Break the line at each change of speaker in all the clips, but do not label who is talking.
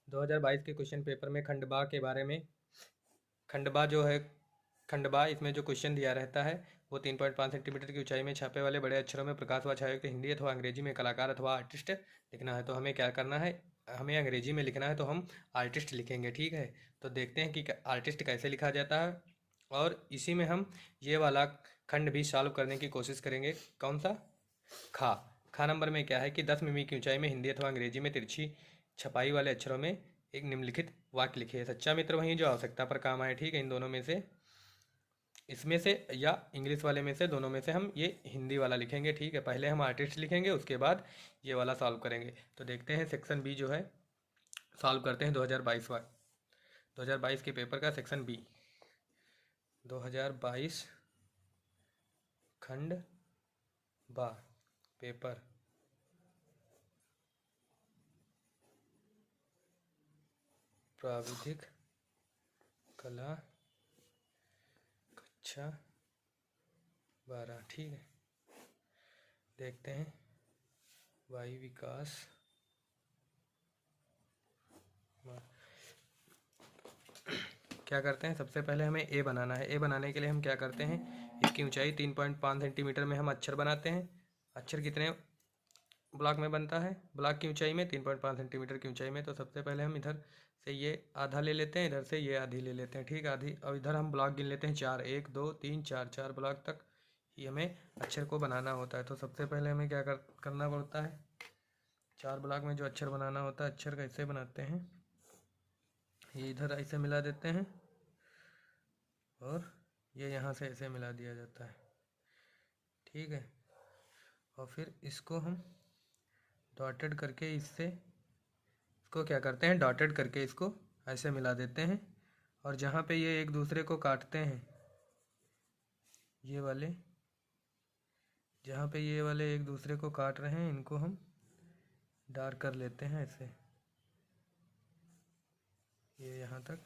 2022 के question paper में खंड बा के बारे में, खंड बा जो है, खंड बा इसमें जो क्वेश्चन दिया रहता है वो 3.5 सेंटीमीटर की ऊंचाई में छापे वाले बड़े अक्षरों में प्रकाश व छाया के हिंदी अथवा अंग्रेजी में कलाकार अथवा आर्टिस्ट लिखना है। तो हमें क्या करना है, हमें अंग्रेजी में लिखना है तो हम आर्टिस्ट लिखेंगे। ठीक है, तो देखते हैं कि आर्टिस्ट कैसे लिखा जाता है और इसी में हम ये वाला खंड भी सॉल्व करने की कोशिश करेंगे। कौन सा? खा। खा नंबर में क्या है कि 10 मिमी की ऊंचाई में हिंदी अथवा अंग्रेजी में तिरछी छपाई वाले अक्षरों में एक निम्नलिखित वाक्य लिखिए। सच्चा मित्र वही जो आवश्यकता पर काम आए। ठीक है, इन दोनों में से, इसमें से या इंग्लिश वाले में से, दोनों में से हम ये हिंदी वाला लिखेंगे। ठीक है, पहले हम आर्टिस्ट लिखेंगे, उसके बाद ये वाला सॉल्व करेंगे। तो देखते हैं सेक्शन बी जो है, सॉल्व करते हैं 2022 के पेपर का सेक्शन बी। 2022 खंड बा पेपर प्राविधिक कला कक्षा 12। ठीक है, देखते हैं। वाई विकास क्या करते हैं, सबसे पहले हमें ए बनाना है। ए बनाने के लिए हम क्या करते हैं, इसकी ऊंचाई 3.5 सेंटीमीटर में हम अक्षर बनाते हैं। अक्षर कितने ब्लॉक में बनता है? ब्लॉक की ऊंचाई में 3.5 सेंटीमीटर की ऊंचाई में। तो सबसे पहले हम इधर से ये आधा ले लेते हैं, इधर से ये आधी ले लेते हैं। ठीक है, आधी। और इधर हम ब्लॉक गिन लेते हैं 4, 1 2 3 4, 4 ब्लॉक तक ही हमें अक्षर को बनाना होता है। तो सबसे पहले हमें क्या करना पड़ता है, 4 ब्लॉक में जो अक्षर बनाना होता है, अक्षर कैसे बनाते हैं, ये इधर ऐसे मिला देते हैं और ये यहाँ से ऐसे मिला दिया जाता है। ठीक है, और फिर इसको हम डॉटेड करके इसको क्या करते हैं, डॉटेड करके इसको ऐसे मिला देते हैं। और जहाँ पे ये एक दूसरे को काटते हैं, ये वाले, जहाँ पे ये वाले एक दूसरे को काट रहे हैं, इनको हम डार्क कर लेते हैं ऐसे, ये यहाँ तक।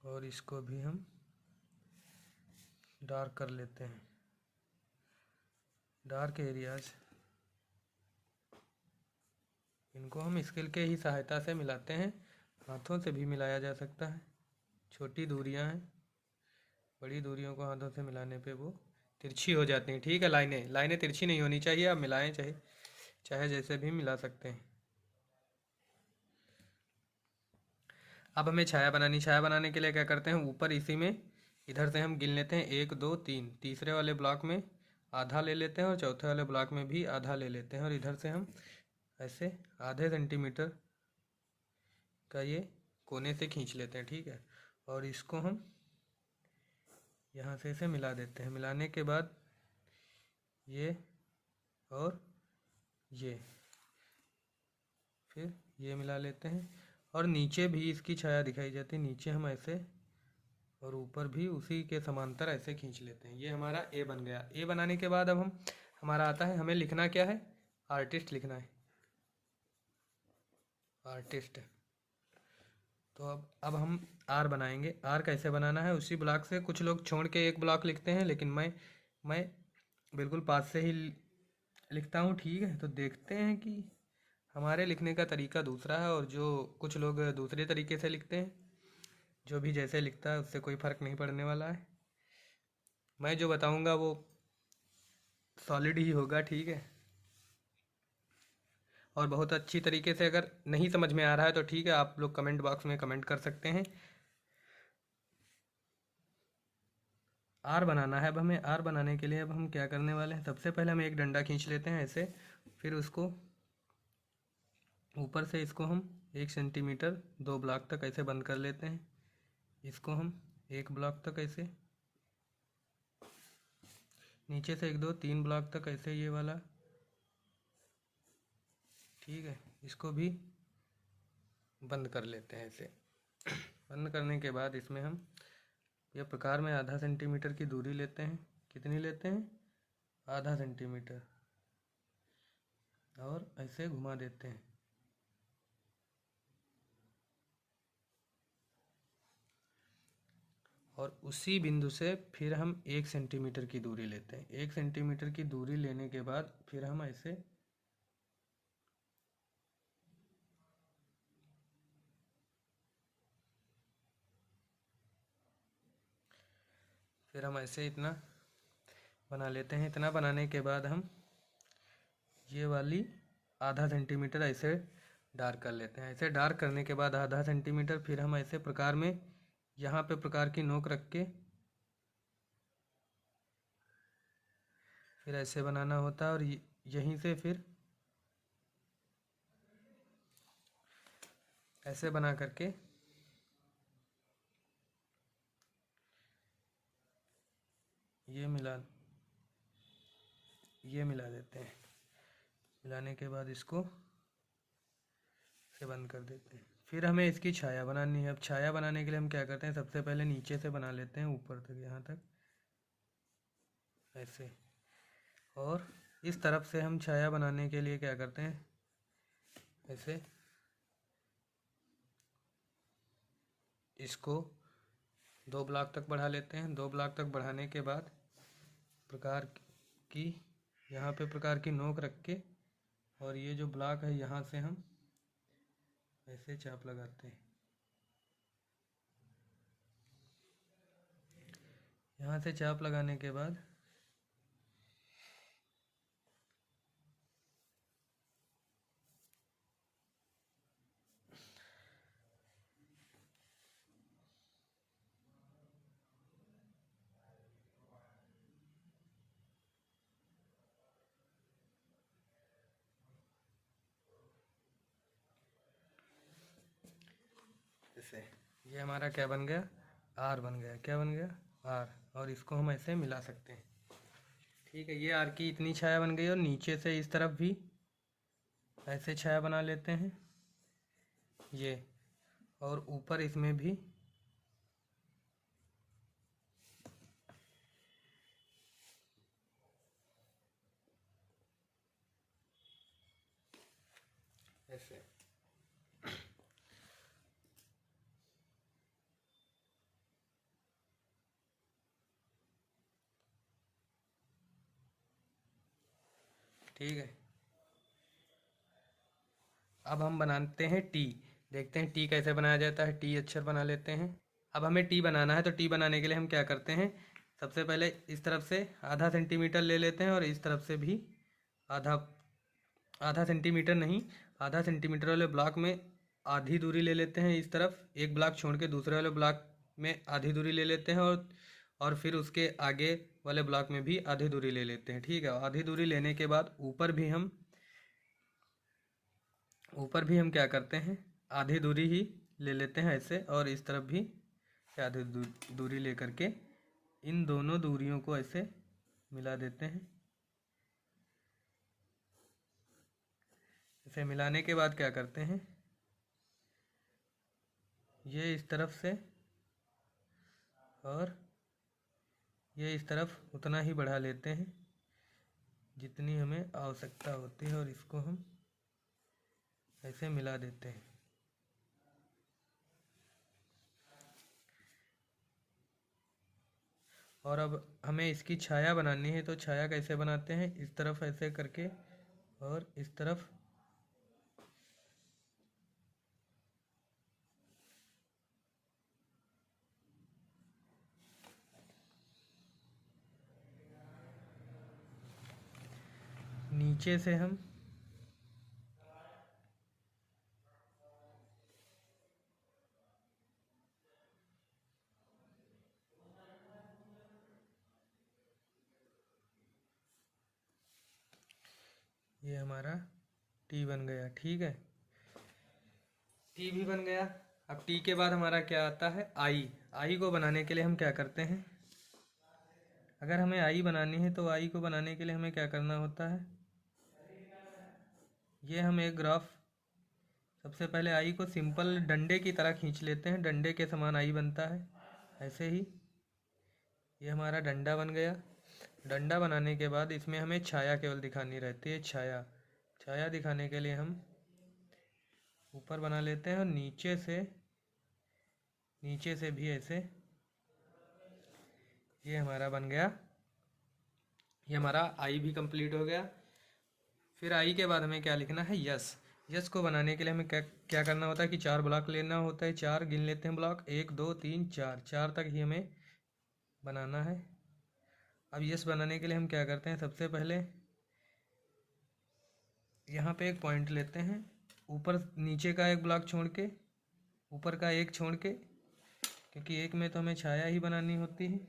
और इसको भी हम डार्क कर लेते हैं, डार्क एरियाज। इनको हम स्केल के ही सहायता से मिलाते हैं, हाथों से भी मिलाया जा सकता है। छोटी दूरियां हैं, बड़ी दूरियों को हाथों से मिलाने पे वो तिरछी हो जाती हैं। ठीक है, लाइनें तिरछी नहीं होनी चाहिए। आप मिलाएं, चाहे चाहे जैसे भी मिला सकते हैं। अब हमें छाया बनाने के लिए क्या करते हैं, ऊपर इसी में इधर से हम गिन लेते हैं 1 2 3, तीसरे वाले ब्लॉक में आधा ले लेते हैं और चौथे वाले ब्लॉक में भी आधा ले लेते हैं। और इधर से हम ऐसे आधे सेंटीमीटर का ये कोने से खींच लेते हैं। ठीक है, और इसको हम यहाँ से इसे मिला देते हैं। मिलाने के बाद ये और ये, फिर ये मिला लेते हैं। और नीचे भी इसकी छाया दिखाई जाती है, नीचे हम ऐसे, और ऊपर भी उसी के समांतर ऐसे खींच लेते हैं। ये हमारा ए बन गया। ए बनाने के बाद अब हमारा आता है, हमें लिखना क्या है, आर्टिस्ट लिखना है, आर्टिस्ट। तो अब हम आर बनाएंगे। आर कैसे बनाना है, उसी ब्लॉक से, कुछ लोग छोड़ के एक ब्लॉक लिखते हैं, लेकिन मैं बिल्कुल पास से ही लिखता हूँ। ठीक है, तो देखते हैं कि हमारे लिखने का तरीका दूसरा है और जो कुछ लोग दूसरे तरीके से लिखते हैं। जो भी जैसे लिखता है उससे कोई फ़र्क नहीं पड़ने वाला है। मैं जो बताऊँगा वो सॉलिड ही होगा। ठीक है, और बहुत अच्छी तरीके से, अगर नहीं समझ में आ रहा है तो ठीक है, आप लोग कमेंट बॉक्स में कमेंट कर सकते हैं। आर बनाना है। अब हमें आर बनाने के लिए अब हम क्या करने वाले हैं, सबसे पहले हम एक डंडा खींच लेते हैं ऐसे, फिर उसको ऊपर से इसको हम 1 सेंटीमीटर 2 ब्लॉक तक ऐसे बंद कर लेते हैं। इसको हम 1 ब्लॉक तक ऐसे, नीचे से 1 2 3 ब्लॉक तक ऐसे, ये वाला। ठीक है, इसको भी बंद कर लेते हैं ऐसे। बंद करने के बाद इसमें हम यह प्रकार में आधा सेंटीमीटर की दूरी लेते हैं। कितनी लेते हैं, आधा सेंटीमीटर, और ऐसे घुमा देते हैं। और उसी बिंदु से फिर हम 1 सेंटीमीटर की दूरी लेते हैं। 1 सेंटीमीटर की दूरी लेने के बाद फिर हम ऐसे फिर हम ऐसे इतना बना लेते हैं। इतना बनाने के बाद हम ये वाली आधा सेंटीमीटर ऐसे डार्क कर लेते हैं। ऐसे डार्क करने के बाद आधा सेंटीमीटर फिर हम ऐसे प्रकार में यहाँ पे प्रकार की नोक रख के फिर ऐसे बनाना होता है। और यहीं से फिर ऐसे बना करके ये मिला देते हैं। मिलाने के बाद इसको से बंद कर देते हैं। फिर हमें इसकी छाया बनानी है। अब छाया बनाने के लिए हम क्या करते हैं, सबसे पहले नीचे से बना लेते हैं ऊपर तक, यहाँ तक ऐसे। और इस तरफ से हम छाया बनाने के लिए क्या करते हैं, ऐसे इसको 2 ब्लॉक तक बढ़ा लेते हैं। 2 ब्लॉक तक बढ़ाने के बाद प्रकार की यहाँ पे प्रकार की नोक रख के और ये जो ब्लॉक है यहाँ से हम ऐसे चाप लगाते हैं। यहाँ से चाप लगाने के बाद ऐसे ये हमारा क्या बन गया, आर बन गया। क्या बन गया, आर। और इसको हम ऐसे मिला सकते हैं। ठीक है, ये आर की इतनी छाया बन गई। और नीचे से इस तरफ भी ऐसे छाया बना लेते हैं ये। और ऊपर इसमें भी ऐसे। ठीक है, अब हम बनाते हैं टी। देखते हैं टी कैसे बनाया जाता है। टी अक्षर बना लेते हैं। अब हमें टी बनाना है, तो टी बनाने के लिए हम क्या करते हैं, सबसे पहले इस तरफ से आधा सेंटीमीटर ले लेते हैं और इस तरफ से भी आधा आधा सेंटीमीटर नहीं, आधा सेंटीमीटर वाले ब्लॉक में आधी दूरी ले लेते हैं। इस तरफ एक ब्लॉक छोड़ के दूसरे वाले ब्लॉक में आधी दूरी ले लेते हैं। और फिर उसके आगे वाले ब्लॉक में भी आधी दूरी ले लेते हैं। ठीक है, आधी दूरी लेने के बाद ऊपर भी हम क्या करते हैं, आधी दूरी ही ले लेते हैं ऐसे। और इस तरफ भी आधी दूरी ले करके इन दोनों दूरियों को ऐसे मिला देते हैं। इसे मिलाने के बाद क्या करते हैं, ये इस तरफ से और ये इस तरफ उतना ही बढ़ा लेते हैं जितनी हमें आवश्यकता होती है। और इसको हम ऐसे मिला देते हैं। और अब हमें इसकी छाया बनानी है, तो छाया कैसे बनाते हैं, इस तरफ ऐसे करके और इस तरफ नीचे से हम ये हमारा टी बन गया। ठीक है, टी भी बन गया। अब टी के बाद हमारा क्या आता है, आई। आई को बनाने के लिए हम क्या करते हैं, अगर हमें आई बनानी है तो आई को बनाने के लिए हमें क्या करना होता है, ये हम एक ग्राफ सबसे पहले आई को सिंपल डंडे की तरह खींच लेते हैं। डंडे के समान आई बनता है ऐसे ही। ये हमारा डंडा बन गया। डंडा बनाने के बाद इसमें हमें छाया केवल दिखानी रहती है। छाया दिखाने के लिए हम ऊपर बना लेते हैं और नीचे से भी ऐसे। ये हमारा बन गया। ये हमारा आई भी कंप्लीट हो गया। फिर आई के बाद हमें क्या लिखना है, यस। यस को बनाने के लिए हमें क्या करना होता है कि 4 ब्लॉक लेना होता है। 4 गिन लेते हैं ब्लॉक, 1 2 3 4। 4 तक ही हमें बनाना है। अब यस बनाने के लिए हम क्या करते हैं, सबसे पहले यहाँ पे एक पॉइंट लेते हैं, ऊपर नीचे का एक ब्लॉक छोड़ के, ऊपर का एक छोड़ के, क्योंकि एक में तो हमें छाया ही बनानी होती है,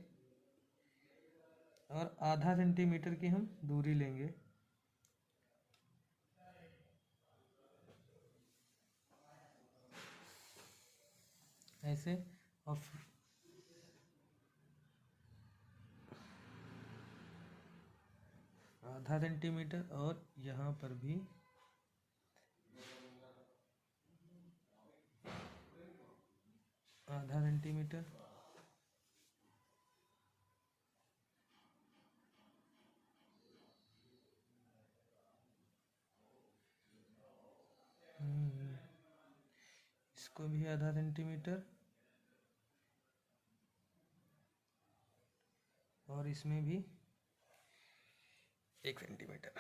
और आधा सेंटीमीटर की हम दूरी लेंगे। ऐसे, और आधा सेंटीमीटर, और यहाँ पर भी आधा सेंटीमीटर। इसको भी आधा सेंटीमीटर, और इसमें भी 1 सेंटीमीटर।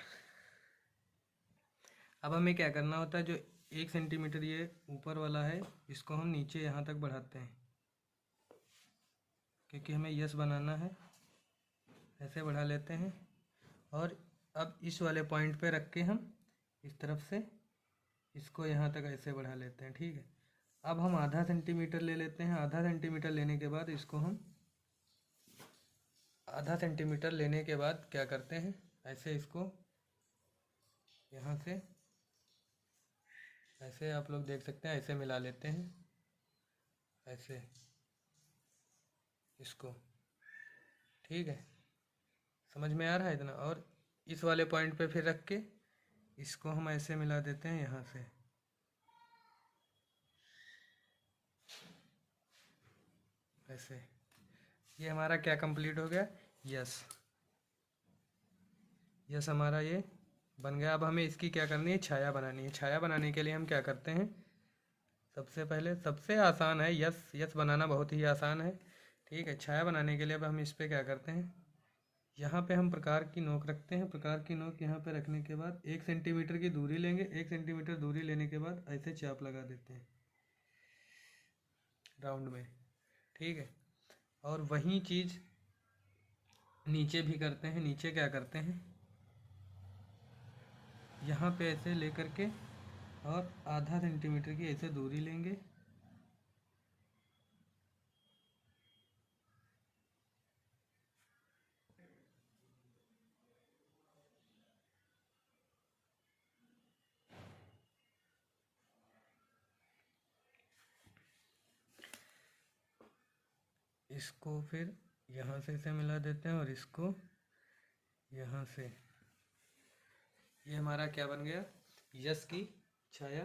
अब हमें क्या करना होता है, जो 1 सेंटीमीटर ये ऊपर वाला है, इसको हम नीचे यहाँ तक बढ़ाते हैं, क्योंकि हमें यस बनाना है। ऐसे बढ़ा लेते हैं, और अब इस वाले पॉइंट पे रख के हम इस तरफ से इसको यहाँ तक ऐसे बढ़ा लेते हैं, ठीक है। अब हम आधा सेंटीमीटर ले लेते हैं। आधा सेंटीमीटर लेने के बाद इसको हम आधा सेंटीमीटर लेने के बाद क्या करते हैं, ऐसे इसको यहाँ से ऐसे, आप लोग देख सकते हैं, ऐसे मिला लेते हैं, ऐसे इसको, ठीक है। समझ में आ रहा है इतना। और इस वाले पॉइंट पे फिर रख के इसको हम ऐसे मिला देते हैं यहाँ से, ऐसे। ये हमारा क्या कंप्लीट हो गया, यस। यस हमारा ये बन गया। अब हमें इसकी क्या करनी है, छाया बनानी है। छाया बनाने के लिए हम क्या करते हैं, सबसे पहले, सबसे आसान है यस, यस बनाना बहुत ही आसान है, ठीक है। छाया बनाने के लिए अब हम इस पर क्या करते हैं, यहाँ पे हम प्रकार की नोक रखते हैं। प्रकार की नोक यहाँ पे रखने के बाद 1 सेंटीमीटर की दूरी लेंगे। 1 सेंटीमीटर दूरी लेने के बाद ऐसे चाप लगा देते हैं राउंड में, ठीक है। और वही चीज़ नीचे भी करते हैं। नीचे क्या करते हैं, यहाँ पे ऐसे लेकर के और आधा सेंटीमीटर की ऐसे दूरी लेंगे, इसको फिर यहाँ से ऐसे मिला देते हैं, और इसको यहाँ से। ये हमारा क्या बन गया, यस की छाया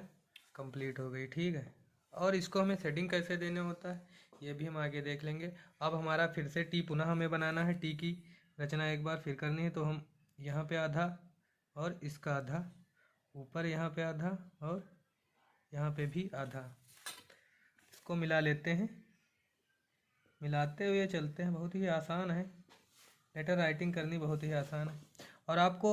कंप्लीट हो गई, ठीक है। और इसको हमें सेटिंग कैसे देने होता है ये भी हम आगे देख लेंगे। अब हमारा फिर से टी पुनः हमें बनाना है। टी की रचना एक बार फिर करनी है, तो हम यहाँ पे आधा और इसका आधा, ऊपर यहाँ पे आधा और यहाँ पे भी आधा, इसको मिला लेते हैं। मिलाते हुए चलते हैं, बहुत ही आसान है। लेटर राइटिंग करनी बहुत ही आसान है। और आपको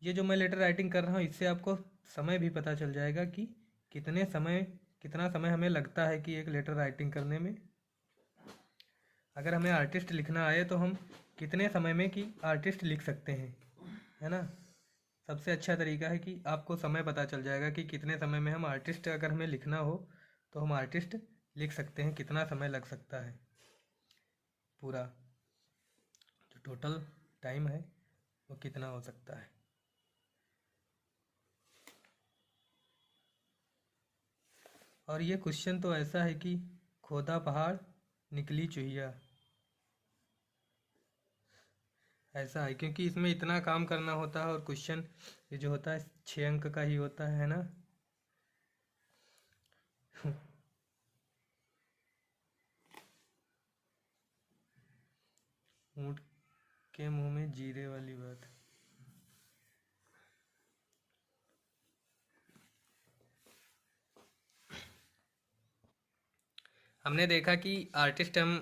ये जो मैं लेटर राइटिंग कर रहा हूँ, इससे आपको समय भी पता चल जाएगा कि कितना समय हमें लगता है कि एक लेटर राइटिंग करने में। अगर हमें आर्टिस्ट लिखना आए तो हम कितने समय में कि आर्टिस्ट लिख सकते हैं, है ना। सबसे अच्छा तरीका है कि आपको समय पता चल जाएगा कि कितने समय में हम आर्टिस्ट, अगर हमें लिखना हो तो हम आर्टिस्ट लिख सकते हैं, कितना समय लग सकता है। पूरा जो टोटल टाइम है वो कितना हो सकता है। और ये क्वेश्चन तो ऐसा है कि खोदा पहाड़ निकली चुहिया, ऐसा है, क्योंकि इसमें इतना काम करना होता है। और क्वेश्चन ये जो होता है 6 अंक का ही होता है ना। ऊँट के मुंह में जीरे वाली बात। हमने देखा कि आर्टिस्ट हम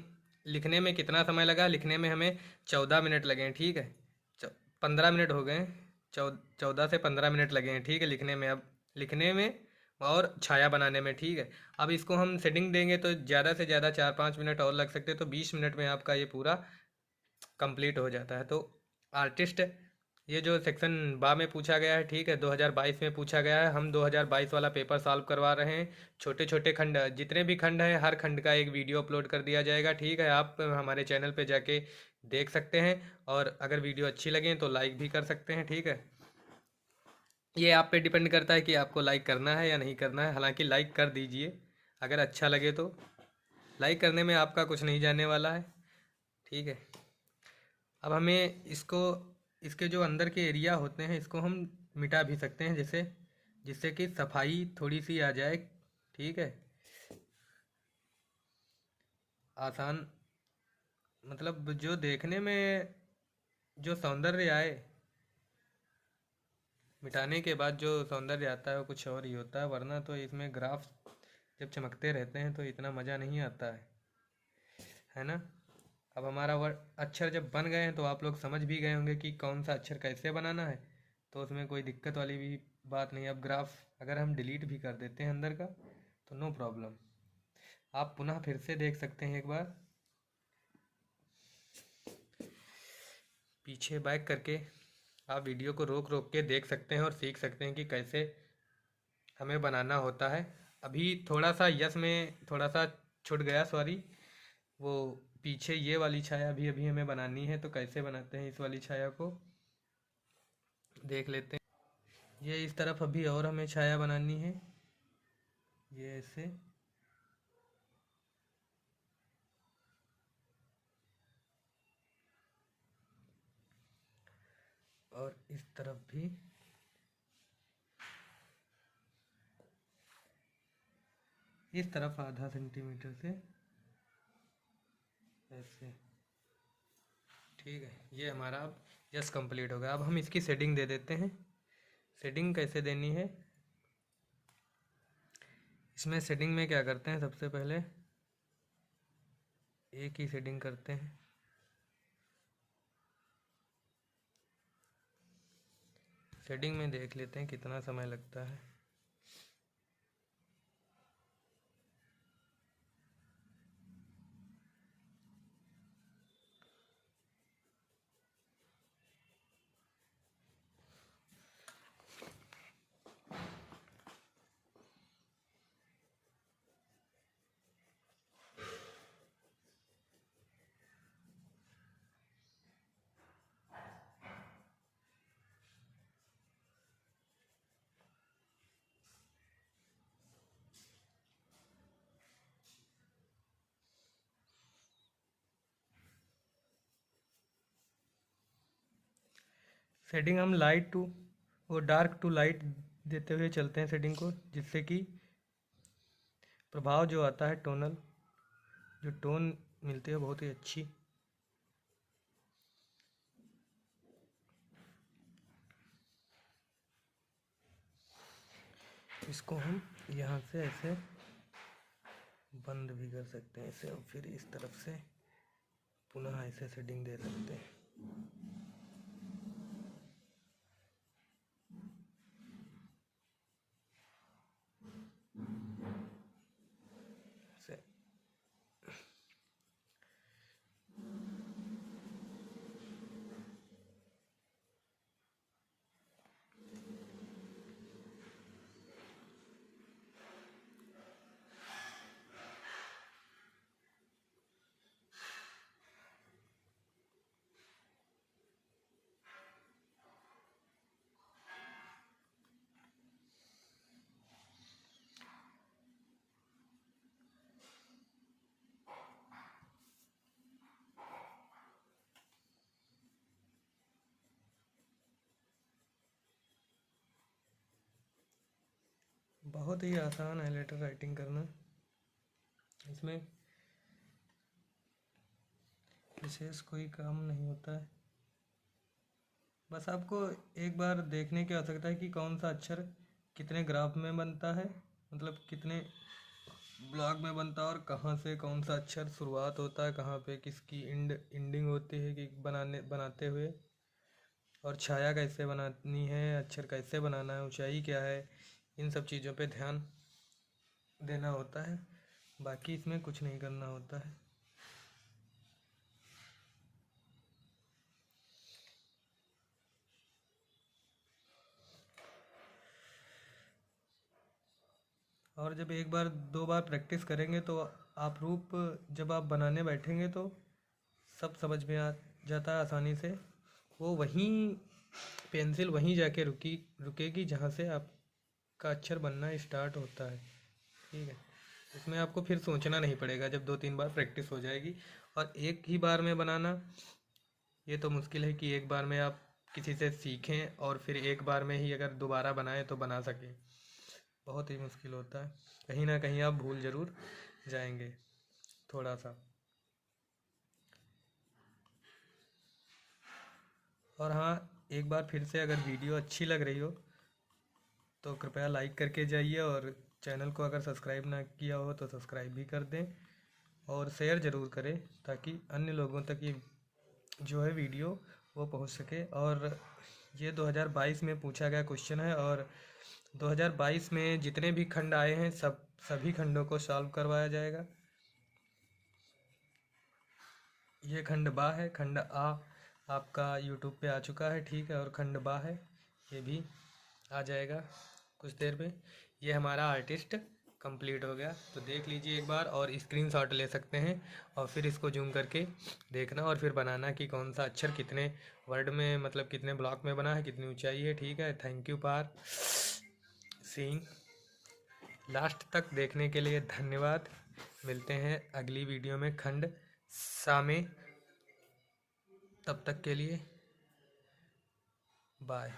लिखने में कितना समय लगा। लिखने में हमें 14 मिनट लगे हैं, ठीक है। 15 मिनट हो गए, 14 से 15 मिनट लगे हैं, ठीक है, लिखने में। अब लिखने में और छाया बनाने में, ठीक है। अब इसको हम सेटिंग देंगे तो ज़्यादा से ज़्यादा 4-5 मिनट और लग सकते हैं, तो 20 मिनट में आपका ये पूरा कंप्लीट हो जाता है। तो आर्टिस्ट, ये जो सेक्शन बा में पूछा गया है, ठीक है, 2022 में पूछा गया है, हम 2022 वाला पेपर सॉल्व करवा रहे हैं। छोटे छोटे खंड, जितने भी खंड हैं हर खंड का एक वीडियो अपलोड कर दिया जाएगा, ठीक है। आप हमारे चैनल पे जाके देख सकते हैं, और अगर वीडियो अच्छी लगे तो लाइक भी कर सकते हैं, ठीक है। ये आप पे डिपेंड करता है कि आपको लाइक करना है या नहीं करना है। हालांकि लाइक कर दीजिए अगर अच्छा लगे तो, लाइक करने में आपका कुछ नहीं जाने वाला है, ठीक है। अब हमें इसको, इसके जो अंदर के एरिया होते हैं इसको हम मिटा भी सकते हैं, जैसे जिससे कि सफाई थोड़ी सी आ जाए, ठीक है। आसान, मतलब जो देखने में जो सौंदर्य आए, मिटाने के बाद जो सौंदर्य आता है वो कुछ और ही होता है। वरना तो इसमें ग्राफ जब चमकते रहते हैं तो इतना मज़ा नहीं आता है ना। अब हमारा वर्ड अक्षर जब बन गए हैं तो आप लोग समझ भी गए होंगे कि कौन सा अक्षर कैसे बनाना है, तो उसमें कोई दिक्कत वाली भी बात नहीं। अब ग्राफ अगर हम डिलीट भी कर देते हैं अंदर का तो नो प्रॉब्लम, आप पुनः फिर से देख सकते हैं एक बार पीछे बैक करके। आप वीडियो को रोक रोक के देख सकते हैं और सीख सकते हैं कि कैसे हमें बनाना होता है। अभी थोड़ा सा यस में थोड़ा सा छूट गया, सॉरी। वो पीछे ये वाली छाया भी अभी हमें बनानी है, तो कैसे बनाते हैं इस वाली छाया को देख लेते हैं। ये इस तरफ अभी और हमें छाया बनानी है, ये ऐसे, और इस तरफ भी इस तरफ आधा सेंटीमीटर से ऐसे, ठीक है। ये हमारा अब जस्ट कंप्लीट हो गया। अब हम इसकी शेडिंग दे देते हैं। शेडिंग कैसे देनी है, इसमें शेडिंग में क्या करते हैं, सबसे पहले एक ही शेडिंग करते हैं। शेडिंग में देख लेते हैं कितना समय लगता है। शेडिंग हम लाइट टू वो डार्क टू लाइट देते हुए चलते हैं शेडिंग को, जिससे कि प्रभाव जो आता है, टोनल जो टोन मिलती है बहुत ही अच्छी। इसको हम यहाँ से ऐसे बंद भी कर सकते हैं इसे, और फिर इस तरफ से पुनः ऐसे शेडिंग दे सकते हैं। से बहुत ही आसान है लेटर राइटिंग करना, इसमें विशेष कोई काम नहीं होता है। बस आपको एक बार देखने की आवश्यकता है कि कौन सा अक्षर कितने ग्राफ में बनता है, मतलब कितने ब्लॉक में बनता है, और कहाँ से कौन सा अक्षर शुरुआत होता है, कहाँ पे किसकी एंडिंग होती है कि बनाते हुए, और छाया कैसे बनानी है, अक्षर कैसे बनाना है, ऊंचाई क्या है, इन सब चीज़ों पे ध्यान देना होता है। बाकी इसमें कुछ नहीं करना होता है। और जब एक बार दो बार प्रैक्टिस करेंगे तो आप रूप जब आप बनाने बैठेंगे तो सब समझ में आ जाता है आसानी से। वो वहीं पेंसिल वहीं जाके रुकेगी जहाँ से आपका अक्षर बनना स्टार्ट होता है। ठीक है, इसमें आपको फिर सोचना नहीं पड़ेगा जब 2-3 बार प्रैक्टिस हो जाएगी। और एक ही बार में बनाना ये तो मुश्किल है कि एक बार में आप किसी से सीखें और फिर एक बार में ही अगर दोबारा बनाएं तो बना सकें, बहुत ही मुश्किल होता है। कहीं ना कहीं आप भूल ज़रूर जाएंगे थोड़ा सा। और हाँ, एक बार फिर से अगर वीडियो अच्छी लग रही हो तो कृपया लाइक करके जाइए, और चैनल को अगर सब्सक्राइब ना किया हो तो सब्सक्राइब भी कर दें और शेयर ज़रूर करें ताकि अन्य लोगों तक ये जो है वीडियो वो पहुंच सके। और ये 2022 में पूछा गया क्वेश्चन है, और 2022 में जितने भी खंड आए हैं सभी खंडों को सॉल्व करवाया जाएगा। ये खंड बा है, खंड आ आपका यूट्यूब पे आ चुका है, ठीक है, और खंड बा है, ये भी आ जाएगा कुछ देर में। ये हमारा आर्टिस्ट कंप्लीट हो गया, तो देख लीजिए एक बार, और स्क्रीनशॉट ले सकते हैं और फिर इसको जूम करके देखना और फिर बनाना कि कौन सा अक्षर कितने वर्ड में, मतलब कितने ब्लॉक में बना है, कितनी ऊंचाई है। ठीक है, thank you for seeing. Last तक देखने के लिए धन्यवाद। मिलते हैं अगली वीडियो में खंड सा में, तब तक के लिए बाय।